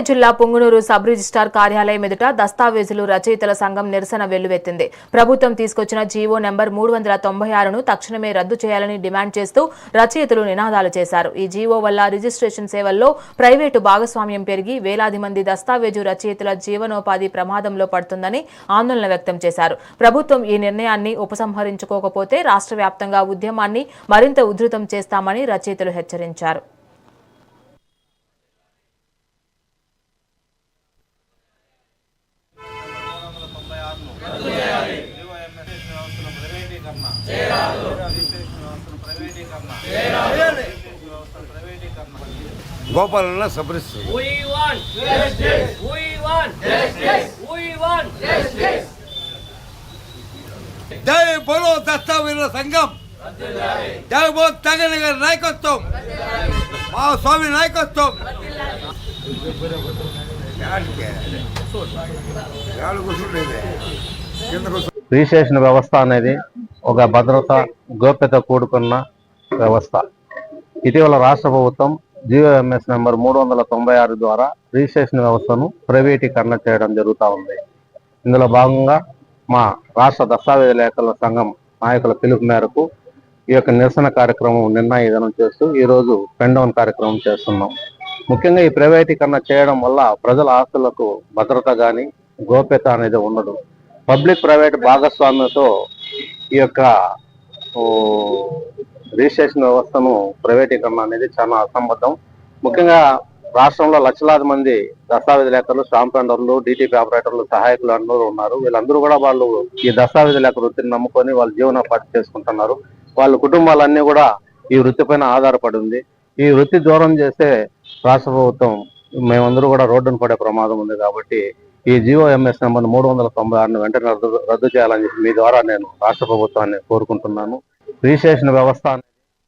జిల్లా Punganur sub registrar కార్యాలయం ఎదుట దస్తావేజులు రచయితల సంఘం నిరసన వెల్లువెత్తింది. ప్రభుత్వం తీసుకొచ్చిన జీవో నెంబర్ 396ను తక్షణమే రద్దు చేయాలని డిమాండ్ చేస్తూ రచయితలు నినాదాలు చేశారు. ఈ జీవో వల్ల రిజిస్ట్రేషన్ సేవల్లో ప్రైవేటు భాగస్వామ్యం పెరిగి వేలాది మంది దస్తావేజు రచయితల జీవనోపాధి ప్రమాదంలో పడుతుందని ఆందోళన వ్యక్తం చేశారు. ప్రభుత్వం ఈ నిర్ణయాన్ని ఉపసంహరించుకోకపోతే రాష్ట్ర వ్యాప్తంగా ఉద్యమాన్ని మరింత ఉధృతం చేస్తామని రచయితలు హెచ్చరించారు. గోపాలన్న సబ్రిస్ జై బోలో దస్తావేజుల సంఘం, జై బోలో తగని గారి నాయకత్వం, మా స్వామి నాయకత్వం. రిజిస్ట్రేషన్ వ్యవస్థ అనేది ఒక భద్రత గోప్యత కూడుకున్న వ్యవస్థ. ఇటీవల రాష్ట్ర ప్రభుత్వం జీవోఎంఎస్ నెంబర్ 396 ద్వారా రిజిస్ట్రేషన్ వ్యవస్థను ప్రైవేటీకరణ చేయడం జరుగుతూ ఉంది. ఇందులో భాగంగా మా రాష్ట్ర దస్తావేజ లేఖల సంఘం నాయకుల పిలుపు మేరకు ఈ యొక్క నిరసన కార్యక్రమం నిన్న ఈ చేస్తూ ఈరోజు పెన్ డౌన్ కార్యక్రమం చేస్తున్నాం. ముఖ్యంగా ఈ ప్రైవేటీకరణ చేయడం వల్ల ప్రజల ఆస్తులకు భద్రత కానీ గోప్యత అనేది ఉండదు. పబ్లిక్ ప్రైవేట్ భాగస్వామ్యంతో ఈ యొక్క రిజిస్ట్రేషన్ వ్యవస్థను ప్రైవేటీకరణ అనేది చాలా అసంబద్ధం. ముఖ్యంగా రాష్ట్రంలో లక్షలాది మంది దస్తావేజ్ లేఖలు, స్టాంప్ పెండర్లు, డిటిపి ఆపరేటర్లు, సహాయకులు అందరూ ఉన్నారు. వీళ్ళందరూ కూడా వాళ్ళు ఈ దస్తావేజ్ లేఖ వృత్తిని నమ్ముకొని వాళ్ళు జీవనోపాధి చేసుకుంటున్నారు. వాళ్ళ కుటుంబాలన్నీ కూడా ఈ వృత్తి పైన ఆధారపడి ఉంది. ఈ వృత్తి దూరం చేస్తే రాష్ట్ర ప్రభుత్వం మేమందరూ కూడా రోడ్డును పడే ప్రమాదం ఉంది. కాబట్టి ఈ జీవోఎంఎస్ నెంబర్ 396ను వెంటనే రద్దు చేయాలని మీ ద్వారా నేను రాష్ట్ర ప్రభుత్వాన్ని కోరుకుంటున్నాను. రిజిస్ట్రేషన్ వ్యవస్థ